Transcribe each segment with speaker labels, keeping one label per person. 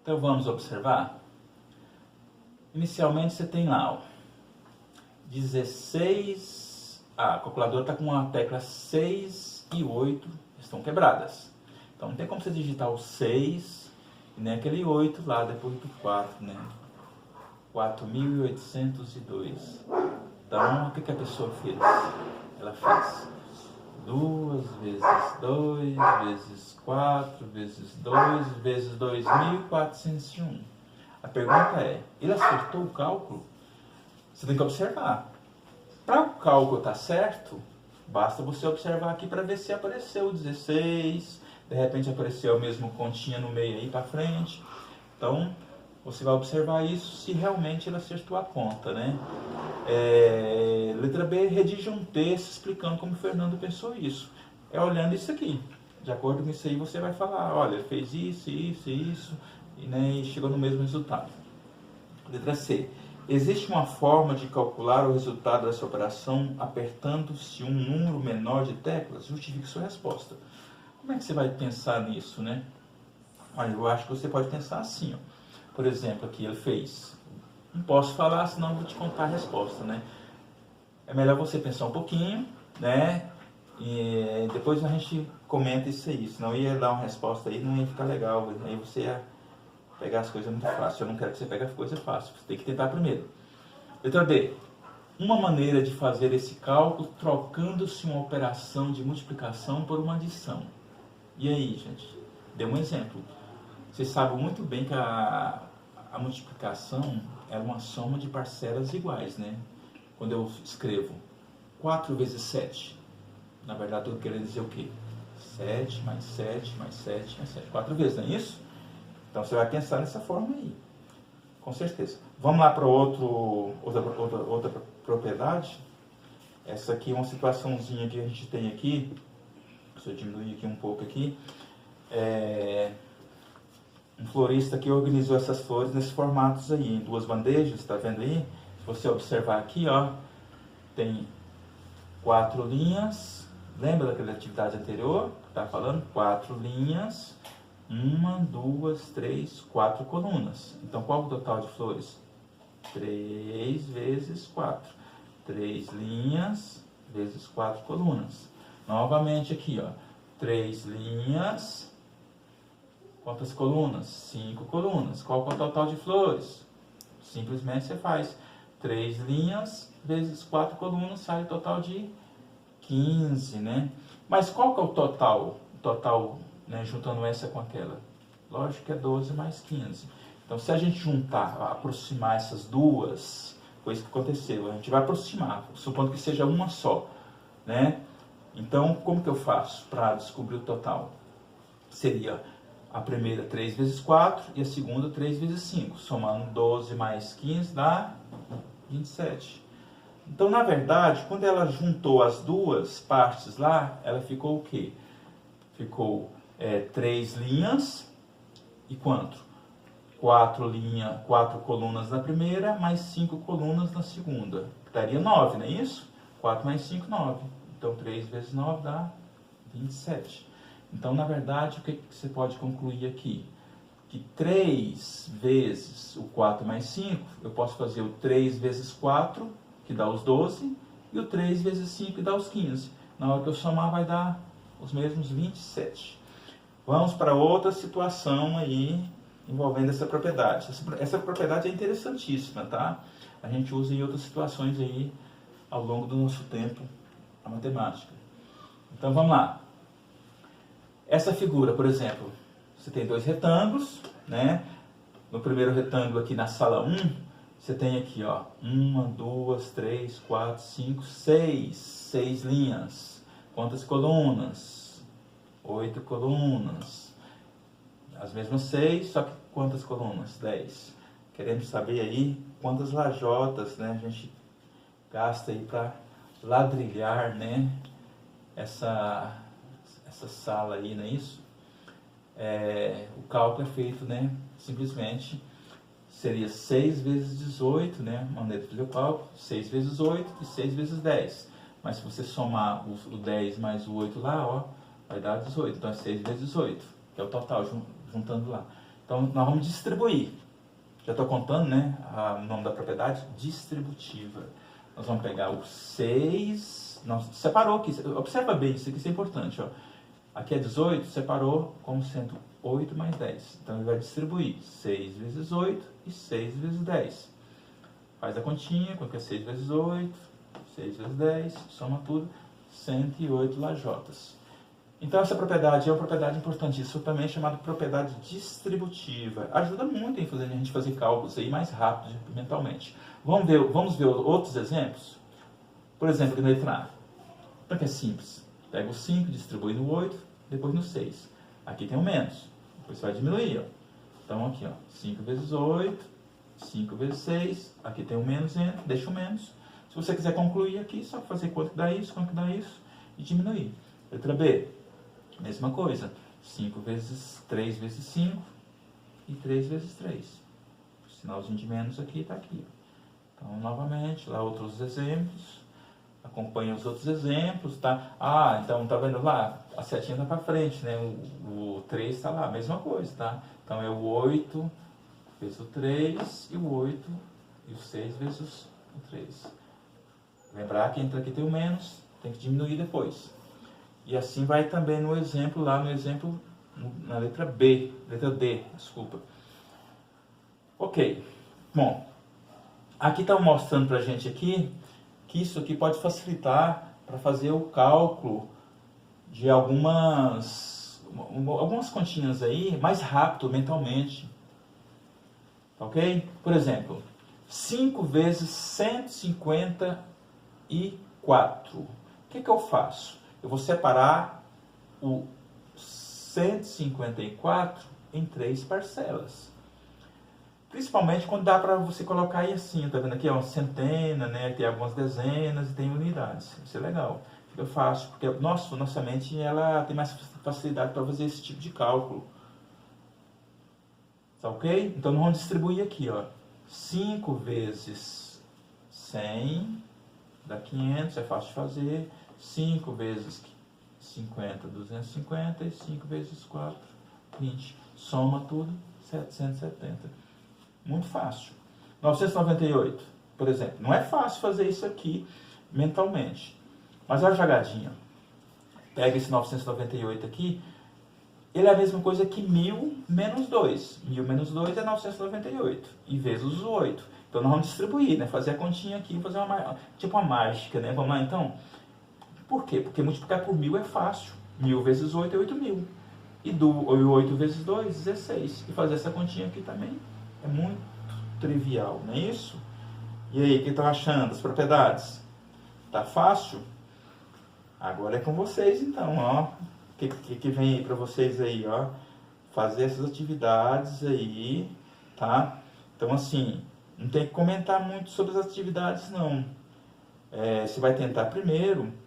Speaker 1: Então vamos observar. Inicialmente você tem lá, ó, 16, a calculadora está com uma tecla 6 e 8, estão quebradas. Então não tem como você digitar o 6 e nem aquele 8 lá depois do 4, né? 4.802. Então o que a pessoa fez? Ela fez 2 vezes 2 vezes 4 vezes 2 vezes 2.401. A pergunta é, ele acertou o cálculo? Você tem que observar. Para o cálculo estar certo, basta você observar aqui para ver se apareceu 16, de repente apareceu mesmo continha no meio aí para frente. Então, você vai observar isso se realmente ele acertou a conta, né? Letra B, redija um texto explicando como o Fernando pensou isso. É olhando isso aqui. De acordo com isso aí, você vai falar, olha, ele fez isso, isso e isso, e, né, e chegou no mesmo resultado. Letra C. Existe uma forma de calcular o resultado dessa operação apertando-se um número menor de teclas? Justifique sua resposta. Como é que você vai pensar nisso, né? Olha, eu acho que você pode pensar assim, ó. Por exemplo, aqui ele fez. Não posso falar, senão vou te contar a resposta, né? É melhor você pensar um pouquinho, né? E depois a gente comenta isso aí. Senão ia dar uma resposta aí, não ia ficar legal. Aí você ia pegar as coisas muito fácil. Eu não quero que você pegue as coisas fáceis. Você tem que tentar primeiro. Letra D. Uma maneira de fazer esse cálculo trocando-se uma operação de multiplicação por uma adição. E aí, gente? Dê um exemplo. Vocês sabem muito bem que a multiplicação é uma soma de parcelas iguais, né? Quando eu escrevo 4 vezes 7, na verdade eu quero dizer o quê? 7 mais 7 mais 7 mais 7. 4 vezes, não é isso? Então você vai pensar nessa forma aí. Com certeza. Vamos lá para outra propriedade. Essa aqui é uma situaçãozinha que a gente tem aqui. Deixa eu diminuir aqui um pouco aqui. Um florista que organizou essas flores nesses formatos aí, em 2 bandejas, está vendo aí? Se você observar aqui, ó, tem 4 linhas. Lembra daquela atividade anterior? Tá falando 4 linhas, 1, 2, 3, 4 colunas. Então qual é o total de flores? 3 vezes 4. 3 linhas vezes 4 colunas. Novamente aqui, ó, 3 linhas. Quantas colunas? 5 colunas. Qual é o total de flores? Simplesmente você faz 3 linhas vezes 4 colunas, sai o total de 15, né? Mas qual que é o total? O total, né, juntando essa com aquela? Lógico que é 12 mais 15. Então, se a gente juntar, aproximar essas duas, foi isso que aconteceu. A gente vai aproximar, supondo que seja uma só, né? Então, como que eu faço para descobrir o total? Seria a primeira 3 vezes 4 e a segunda 3 vezes 5. Somando 12 mais 15 dá 27. Então, na verdade, quando ela juntou as duas partes lá, ela ficou o quê? Ficou 3 linhas e quanto? 4 colunas na primeira, mais 5 colunas na segunda. Daria 9, não é isso? 4 mais 5, 9. Então, 3 vezes 9 dá 27. Então, na verdade, o que você pode concluir aqui? Que 3 vezes o 4 mais 5, eu posso fazer o 3 vezes 4, que dá os 12, e o 3 vezes 5, que dá os 15. Na hora que eu somar, vai dar os mesmos 27. Vamos para outra situação aí, envolvendo essa propriedade. Essa propriedade é interessantíssima, tá? A gente usa em outras situações aí, ao longo do nosso tempo, a matemática. Então, vamos lá. Essa figura, por exemplo, você tem 2 retângulos, né? No primeiro retângulo aqui na sala 1, você tem aqui, ó, 1, 2, 3, 4, 5, 6. 6 linhas. Quantas colunas? 8 colunas. As mesmas 6, só que quantas colunas? 10. Queremos saber aí quantas lajotas, né, a gente gasta aí para ladrilhar, né, essa sala aí, não é isso? O cálculo é feito, né, simplesmente seria 6 vezes 18, né, maneira de fazer o cálculo, 6 vezes 8 e 6 vezes 10. Mas se você somar o 10 mais o 8 lá, ó, vai dar 18. Então é 6 vezes 18, que é o total, juntando lá. Então Então, nós vamos distribuir. Já estou contando, né, o nome da propriedade distributiva. Nós vamos pegar o 6, nós separou aqui, observa bem, isso aqui é importante, ó. Aqui é 18, separou como sendo 8 mais 10. Então, ele vai distribuir 6 vezes 8 e 6 vezes 10. Faz a continha, quanto que é 6 vezes 8, 6 vezes 10, soma tudo, 108 lajotas. Então, essa propriedade é uma propriedade importantíssima, também chamada propriedade distributiva. Ajuda muito em fazer a gente fazer cálculos aí mais rápido mentalmente. Vamos ver outros exemplos? Por exemplo, aqui na letra A. Então, que é simples. Pega o 5, distribui no 8, depois no 6. Aqui tem o menos. Depois você vai diminuir, ó. Então, aqui, ó, 5 vezes 8, 5 vezes 6. Aqui tem o menos, deixa o menos. Se você quiser concluir aqui, só fazer quanto que dá isso, e diminuir. Letra B. Mesma coisa, 5 vezes 3 vezes 5 e 3 vezes 3. O sinalzinho de menos aqui está aqui. Então, novamente, lá outros exemplos. Acompanha os outros exemplos, tá? Ah, então, tá vendo lá? A setinha tá para frente, né? O 3 está lá, mesma coisa, tá? Então, é o 8 vezes o 3 e o 8 e o 6 vezes o 3. Lembrar que entra aqui tem o menos, tem que diminuir depois. E assim vai também no exemplo, na letra B, letra D, desculpa. Ok, bom, aqui está mostrando para a gente aqui, que isso aqui pode facilitar para fazer o cálculo de algumas continhas aí, mais rápido mentalmente. Ok? Por exemplo, 5 vezes 154. O que eu faço? Eu vou separar o 154 em 3 parcelas. Principalmente quando dá para você colocar aí assim, tá vendo aqui? É uma centena, né? Tem algumas dezenas e tem unidades. Isso é legal. Fica fácil, porque nossa mente ela tem mais facilidade para fazer esse tipo de cálculo. Tá ok? Então, nós vamos distribuir aqui, ó. 5 vezes 100 dá 500, é fácil de fazer. 5 vezes 50, 250, e 5 vezes 4, 20. Soma tudo, 770. Muito fácil. 998, por exemplo. Não é fácil fazer isso aqui mentalmente. Mas olha a jogadinha. Pega esse 998 aqui. Ele é a mesma coisa que 1000 menos 2. 1000 menos 2 é 998. E vezes os 8. Então, nós vamos distribuir, né? Fazer a continha aqui, fazer tipo uma mágica, né? Vamos lá, então. Por quê? Porque multiplicar por 1000 é fácil. 1000 vezes 8 é 8000. E 8 vezes 2, 16. E fazer essa continha aqui também é muito trivial, não é isso? E aí, o que estão achando das propriedades? Tá fácil? Agora é com vocês, então, ó. O que vem aí para vocês aí, ó? Fazer essas atividades aí, tá? Então, assim, não tem que comentar muito sobre as atividades, não. Você vai tentar primeiro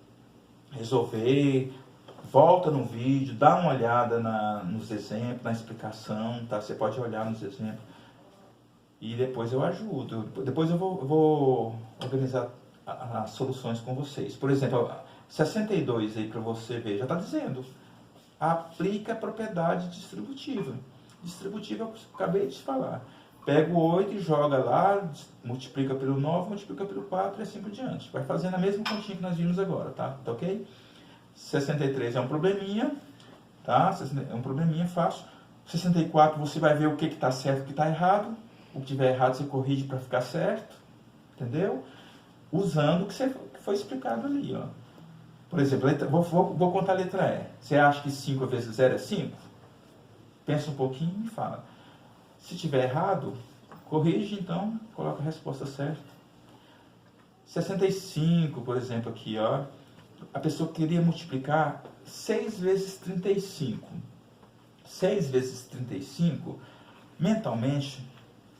Speaker 1: resolver, volta no vídeo, dá uma olhada nos exemplos, na explicação, tá? Você pode olhar nos exemplos e depois eu ajudo. Depois eu vou organizar as soluções com vocês. Por exemplo, 62 aí para você ver, já está dizendo, aplica a propriedade distributiva. Distributiva eu acabei de falar. Pega o 8 e joga lá, multiplica pelo 9, multiplica pelo 4 e assim por diante. Vai fazendo a mesma continha que nós vimos agora, tá? Tá ok? 63 é um probleminha, tá? É um probleminha fácil. 64 você vai ver o que está certo e o que está errado. O que tiver errado você corrige para ficar certo. Entendeu? Usando o que foi explicado ali, ó. Por exemplo, vou contar a letra E. Você acha que 5 vezes 0 é 5? Pensa um pouquinho e fala. Se tiver errado, corrige, então, coloca a resposta certa. 65, por exemplo, aqui, ó. A pessoa queria multiplicar 6 vezes 35. 6 vezes 35, mentalmente,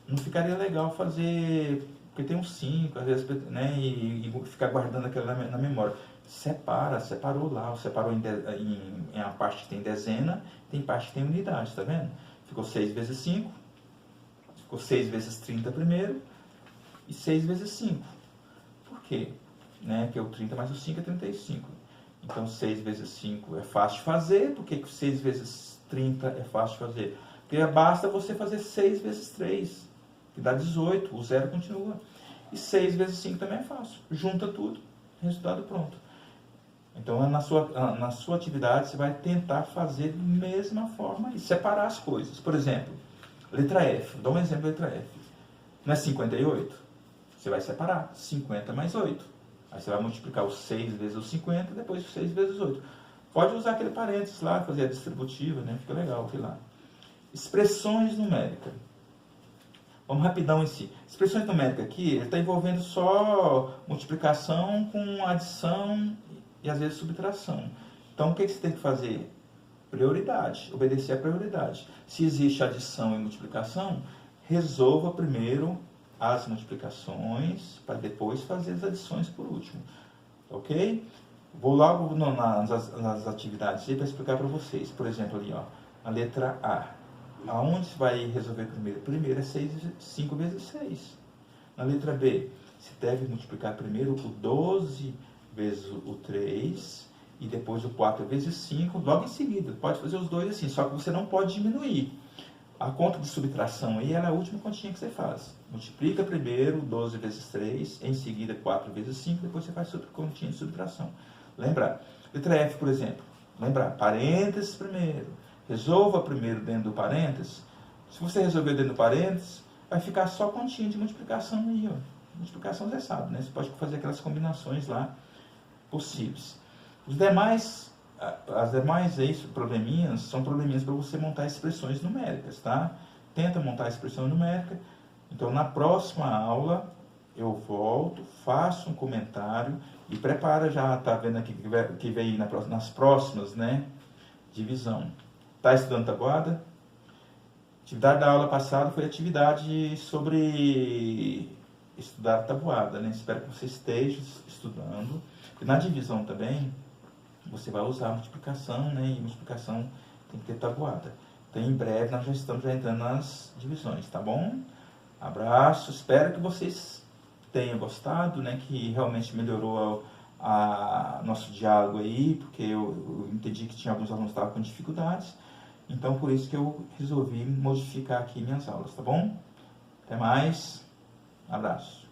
Speaker 1: não ficaria legal fazer, porque tem um 5, às vezes, né, e ficar guardando aquilo na memória. Separou lá, separou em a parte que tem dezena, tem parte que tem unidade, tá vendo? Ficou 6 vezes 5, ficou 6 vezes 30 primeiro, e 6 vezes 5. Por quê? Né? Que o 30 mais o 5 é 35. Então, 6 vezes 5 é fácil de fazer. Por que 6 vezes 30 é fácil de fazer? Porque basta você fazer 6 vezes 3, que dá 18, o zero continua. E 6 vezes 5 também é fácil. Junta tudo, resultado pronto. Então, na sua atividade, você vai tentar fazer da mesma forma e separar as coisas. Por exemplo, letra F. Dá um exemplo da letra F. Não é 58? Você vai separar. 50 mais 8. Aí você vai multiplicar os 6 vezes os 50, depois os 6 vezes os 8. Pode usar aquele parênteses lá, fazer a distributiva, né? Fica legal aqui lá. Expressões numéricas. Vamos rapidão em si. Expressões numéricas aqui, ele está envolvendo só multiplicação com adição e às vezes subtração. Então, o que você tem que fazer? Prioridade, obedecer a prioridade. Se existe adição e multiplicação, resolva primeiro as multiplicações, para depois fazer as adições por último. Ok? Vou logo nas atividades para explicar para vocês. Por exemplo, ali, ó, a letra A. Aonde você vai resolver primeiro? Primeiro é 5 vezes 6. Na letra B, você deve multiplicar primeiro o 12 vezes o 3 e depois o 4 vezes 5, logo em seguida. Pode fazer os dois assim, só que você não pode diminuir. A conta de subtração aí é a última continha que você faz. Multiplica primeiro 12 vezes 3, em seguida 4 vezes 5, depois você faz a continha de subtração. Lembra? Letra F, por exemplo. Lembra? Parênteses primeiro. Resolva primeiro dentro do parênteses. Se você resolver dentro do parênteses, vai ficar só continha de multiplicação aí, ó. Multiplicação você sabe, né? Você pode fazer aquelas combinações lá possíveis. As demais probleminhas são probleminhas para você montar expressões numéricas, tá? Tenta montar a expressão numérica. Então, na próxima aula, eu volto, faço um comentário e prepara já, tá vendo aqui que vem nas próximas, né? Divisão. Tá estudando tabuada? Atividade da aula passada foi atividade sobre estudar tabuada, né? Espero que você esteja estudando. E na divisão também, você vai usar a multiplicação, né? E multiplicação tem que ter tabuada. Então, em breve, nós já estamos entrando nas divisões, tá bom? Abraço, espero que vocês tenham gostado, né? Que realmente melhorou nosso diálogo aí, porque eu entendi que tinha alguns alunos que estavam com dificuldades. Então, por isso que eu resolvi modificar aqui minhas aulas, tá bom? Até mais, abraço.